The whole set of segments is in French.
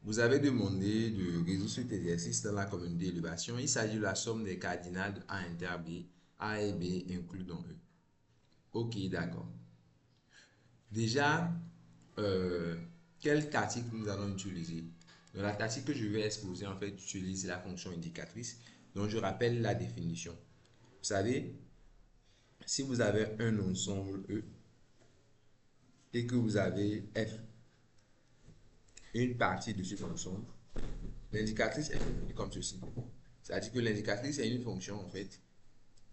Vous avez demandé de résoudre cet exercice dans la communauté d'élévation. Il s'agit de la somme des cardinales de A inter B, A et B inclus dans E. Ok, d'accord. Déjà, euh, quelle tactique nous allons utiliser? Donc, la tactique que je vais exposer, en fait, utilise la fonction indicatrice. Donc, je rappelle la définition. Vous savez, si vous avez un ensemble E et que vous avez F, une partie de cet ensemble, l'indicatrice est définie comme ceci. C'est-à-dire que l'indicatrice est une fonction, en fait,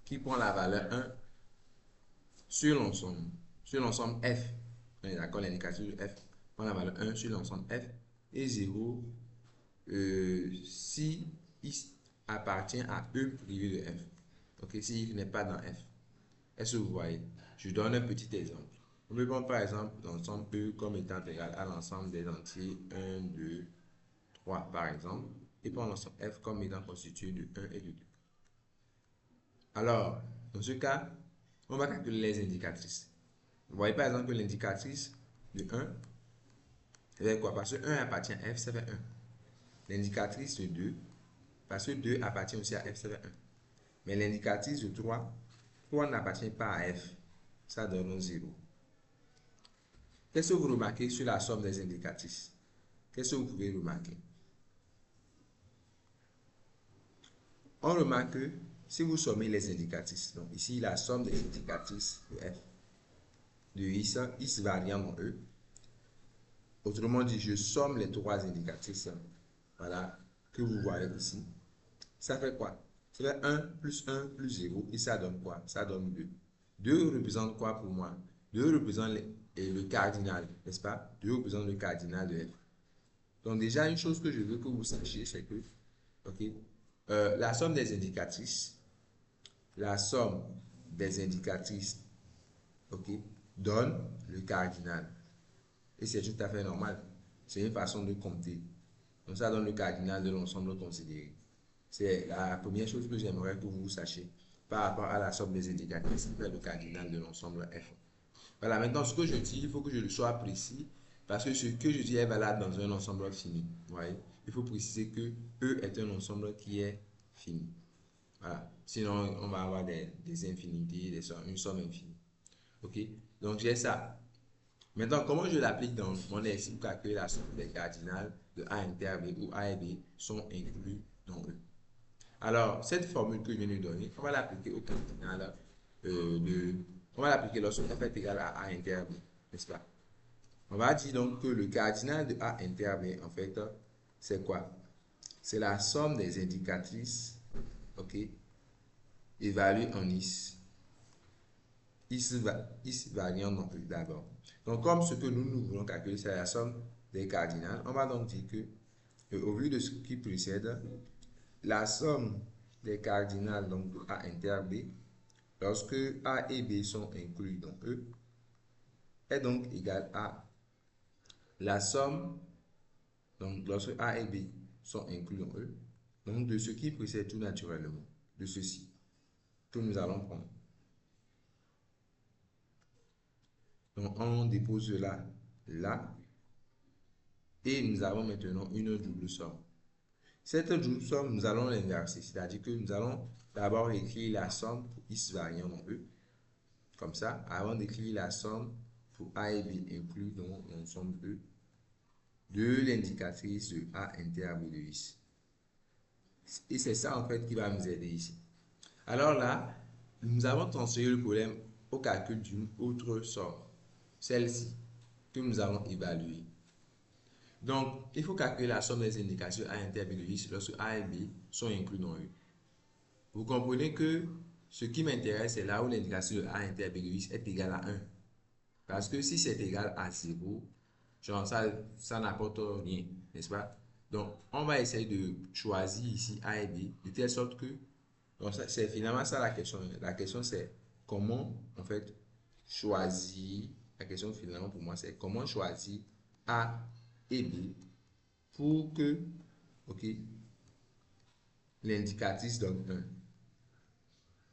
qui prend la valeur 1 sur l'ensemble F. D'accord, l'indicatrice de F prend la valeur 1 sur l'ensemble F et 0 si X appartient à E privé de F. Ok, si X n'est pas dans F. Est-ce que vous voyez? Je donne un petit exemple. On peut prendre par exemple l'ensemble E comme étant égal à l'ensemble des entiers 1, 2, 3 par exemple, et prendre l'ensemble F comme étant constitué de 1 et de 2. Alors, dans ce cas, on va calculer les indicatrices. Vous voyez par exemple que l'indicatrice de 1, ça fait quoi? Parce que 1 appartient à F, ça fait 1. L'indicatrice de 2, parce que 2 appartient aussi à F, ça fait 1. Mais l'indicatrice de 3, 3 n'appartient pas à F, ça donne 0. Qu'est-ce que vous remarquez sur la somme des indicatrices? Qu'est-ce que vous pouvez remarquer? On remarque que si vous sommez les indicatrices, donc ici la somme des indicatrices de F, de X variant dans E, autrement dit, je somme les trois indicatrices, voilà, que vous voyez ici. Ça fait quoi? Ça fait 1 plus 1 plus 0 et ça donne quoi? Ça donne 2. 2 représente quoi pour moi? 2 représente le cardinal, n'est-ce pas? 2 représente le cardinal de F. Donc déjà, une chose que je veux que vous sachiez, c'est que, ok, la somme des indicatrices, la somme des indicatrices, ok, donne le cardinal. Et c'est tout à fait normal. C'est une façon de compter. Donc ça donne le cardinal de l'ensemble considéré. C'est la première chose que j'aimerais que vous sachiez par rapport à la somme des indicatrices, c'est le cardinal de l'ensemble F. Voilà, maintenant ce que je dis, il faut que je le sois précis parce que ce que je dis est valable dans un ensemble fini. Vous voyez? Il faut préciser que E est un ensemble qui est fini. Voilà. Sinon, on va avoir des infinités, une somme infinie. OK? Donc, j'ai ça. Maintenant, comment je l'applique dans mon exercice pour calculer la somme des cardinales de A inter B où A et B sont inclus dans E? Alors, cette formule que je viens de donner, on va l'appliquer au cardinal on va l'appliquer lorsque f est égal à A inter B, n'est-ce pas? On va dire donc que le cardinal de A inter B, en fait, c'est quoi? C'est la somme des indicatrices, ok, évaluées en Is. Is variant non plus d'abord. Donc, comme ce que nous voulons calculer, c'est la somme des cardinales, on va donc dire que, au vu de ce qui précède, la somme des cardinales donc de A inter B, lorsque A et B sont inclus dans E, est donc égale à la somme, donc lorsque A et B sont inclus dans E, donc de ce qui précède tout naturellement, de ceci, que nous allons prendre. Donc on dépose cela là, et nous avons maintenant une double somme. Cette double somme, nous allons l'inverser, c'est-à-dire que nous allons d'abord écrire la somme pour X variant dans E, comme ça, avant d'écrire la somme pour A et B inclus dans l'ensemble E de l'indicatrice de A inter B de X. Et c'est ça en fait qui va nous aider ici. Alors là, nous avons transféré le problème au calcul d'une autre somme, celle-ci, que nous allons évaluer. Donc, il faut calculer la somme des indications A inter B de X lorsque A et B sont inclus dans E. Vous comprenez que ce qui m'intéresse, c'est là où l'indication de A inter B de X est égale à 1. Parce que si c'est égal à 0, genre ça n'apporte rien, n'est-ce pas? Donc, on va essayer de choisir ici A et B, de telle sorte que, donc c'est finalement ça la question. La question c'est comment, en fait, choisir, la question finalement pour moi c'est comment choisir A et B pour que, ok, l'indicatrice donne 1.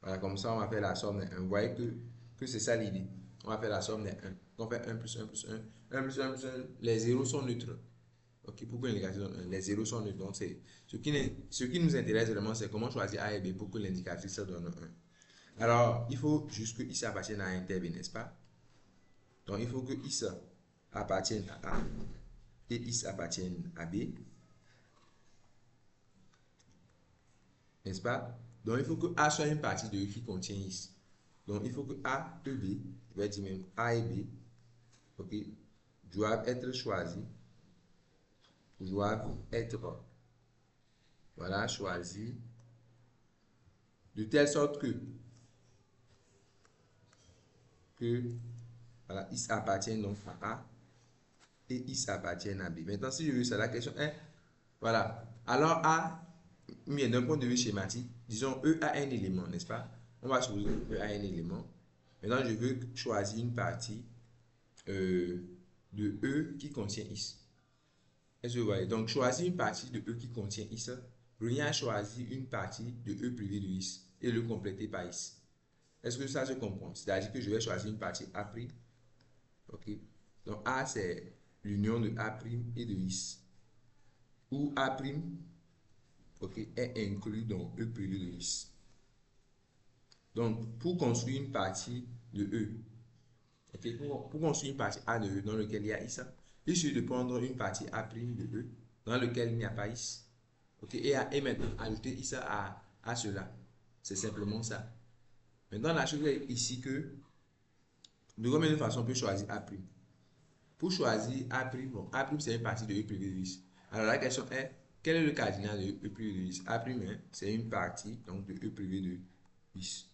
Voilà, comme ça on va faire la somme des 1. Vous voyez que c'est ça l'idée. On va faire la somme des 1. On fait 1 plus 1 plus 1, 1 plus 1 plus 1, les zéros sont neutres. Ok, pour que l'indicatrice donne 1, les zéros sont neutres. Donc, ce qui nous intéresse vraiment, c'est comment choisir A et B pour que l'indicatrice donne 1. Alors, il faut juste que I appartienne à inter B, n'est-ce pas? Donc, il faut que I appartienne à A et I appartienne à B, n'est-ce pas? Donc, il faut que A soit une partie de E qui contient I. Donc, il faut que A et B, je vais dire même A et B, ok, doivent être choisis, doivent être, voilà, choisis de telle sorte que voilà, ils appartiennent donc à A et ils appartiennent à B. Maintenant, si je veux ça, la question est, voilà, alors A, mais d'un point de vue schématique, disons E a un élément, n'est-ce pas? On va supposer que E a un élément. Maintenant, je veux choisir une partie de E qui contient X. Est-ce que vous voyez? Donc, choisir une partie de E qui contient X, revient à choisir une partie de E privé de X et le compléter par X. Est-ce que ça se comprend? C'est-à-dire que je vais choisir une partie A'. Ok. Donc A, c'est l'union de A' et de X. Où A', ok, est inclus dans E privé de X. Donc, pour construire une partie de E, ok, pour construire une partie A de E dans laquelle il y a X, il suffit de prendre une partie A' de E dans laquelle il n'y a pas X. Ok, et maintenant ajouter X à cela. C'est simplement ça. Maintenant, la chose est ici que de combien de façons on peut choisir A'? Pour choisir A', bon, A' c'est une partie de E privé de X. Alors la question est, quel est le cardinal de E privé de X? A', hein, c'est une partie donc, de E privé de X.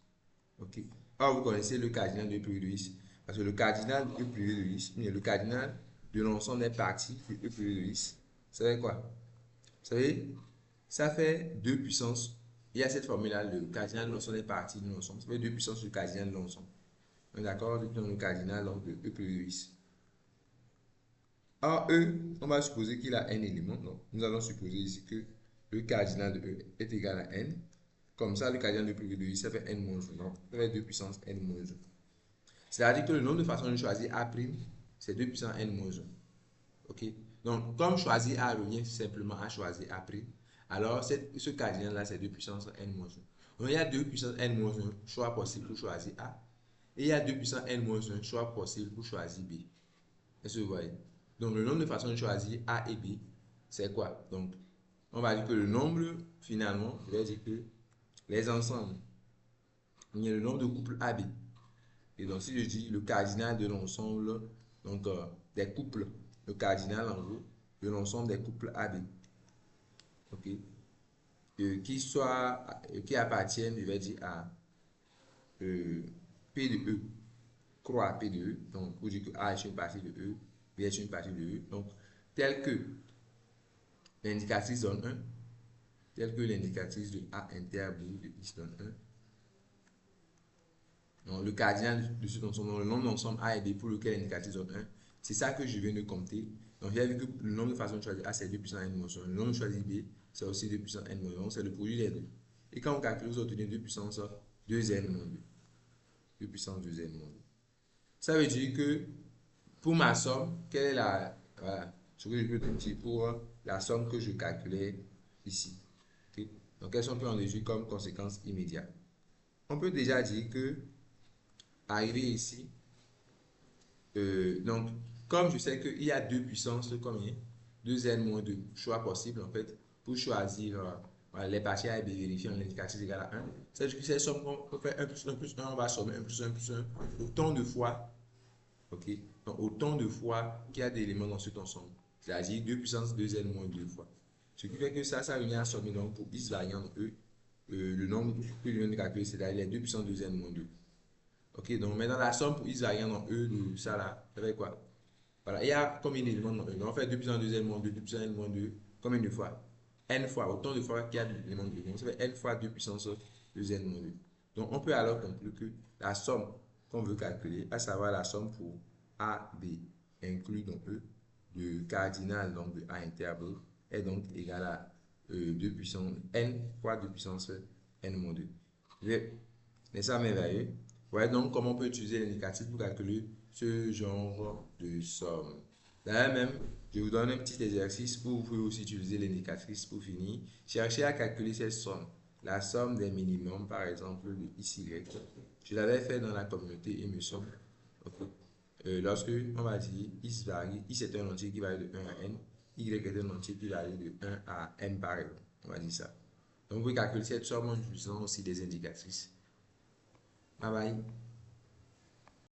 Ok. Alors vous connaissez le cardinal de E privé de X. Parce que le cardinal de E privé de X, le cardinal de l'ensemble des parties de E privé de X, ça fait quoi? Vous savez, ça fait 2 puissances. Il y a cette formule-là, le cardinal de l'ensemble des parties de l'ensemble. Ça fait 2 puissances du cardinal de l'ensemble. D'accord? Donc le cardinal donc, de E privé de X. A E, on va supposer qu'il a n éléments. Donc, nous allons supposer ici que le cardinal de E est égal à n. Comme ça, le cardinal de privé de I, ça fait n-1. Donc, ça fait 2 puissance n-1. C'est-à-dire que le nombre de façons de choisir A', c'est 2 puissance n-1. OK? Donc, comme choisir A revient simplement à choisir A', alors ce cardinal-là, c'est 2 puissance n-1. Donc, il y a 2 puissance n-1 choix possible pour choisir A. Et il y a 2 puissance n-1 choix possible pour choisir B. Est-ce que vous voyez? Donc, le nombre de façons de choisir A et B, c'est quoi? Donc, on va dire que le nombre, finalement, je vais dire que les ensembles, il y a le nombre de couples AB. Et donc, si je dis le cardinal de l'ensemble, donc des couples, le cardinal en gros, de l'ensemble des couples AB, ok, qui appartiennent, je vais dire, à P de E, croix à P de E, donc pour dire que A est une partie de E, B est une partie de E, donc tel que l'indicatrice donne 1, tel que l'indicatrice de A inter bout de X donne 1. Donc, le cardinal de cet ensemble, le nombre d'ensemble A et B pour lequel l'indicatrice donne 1, c'est ça que je viens de compter. Donc, j'ai vu que le nombre de façons de choisir A, c'est 2 puissance n-1. Le nombre de choisir B, c'est aussi 2 puissance n-1. Donc, c'est le produit des deux. Et quand on calcule, vous obtenez 2 puissance 2n-2. 2 puissance 2n-2. Ça veut dire que pour ma somme, quelle est la. Voilà, ce que je peux te dire pour la somme que je calculais ici. Okay? Donc, qu'est-ce qu'on peut en déduire comme conséquence immédiate? On peut déjà dire que, arrivé ici, donc, comme je sais qu'il y a deux puissances de combien? 2n moins 2 choix possibles, en fait, pour choisir voilà, les parties A et B vérifier en l'indicatrice égale à 1. C'est-à-dire que ces sommes, on fait 1 plus 1 plus 1, on va sommer 1 plus 1 plus 1, autant de fois, ok? Donc, autant de fois qu'il y a d'éléments dans cet ensemble. C'est-à-dire 2 puissance 2n moins 2 fois. Ce qui fait que ça vient à sommer donc pour x variant E, le nombre que je viens de calculer, c'est-à-dire les 2 puissance 2n moins 2. Ok, donc maintenant la somme pour x variant dans E de ça là, ça fait quoi? Voilà, il y a combien d'éléments dans E? Donc on fait 2 puissance 2n moins 2, 2 puissance n moins 2, combien de fois? N fois, autant de fois qu'il y a d'éléments de E. Donc ça fait n fois 2 puissance 2n moins 2. Donc on peut alors conclure que la somme qu'on veut calculer, à savoir la somme pour A, B inclus dans E, de cardinal donc de A interble, est donc égale à 2 puissance n fois 2 puissance n moins 2. N'est-ce pas merveilleux? Ouais, donc comment on peut utiliser l'indicatif pour calculer ce genre de somme. D'ailleurs même, Je vous donne un petit exercice où vous pouvez aussi utiliser l'indicatrice pour finir. Cherchez à calculer cette somme. La somme des minimums, par exemple, de x, y. Je l'avais fait dans la communauté, il me semble. Ok. Lorsque on va dire x varie, x est un entier qui varie de 1 à n, y est un entier qui varie de 1 à m par exemple. On va dire ça. Donc, vous pouvez calculer cette somme en utilisant aussi des indicatrices. Bye bye.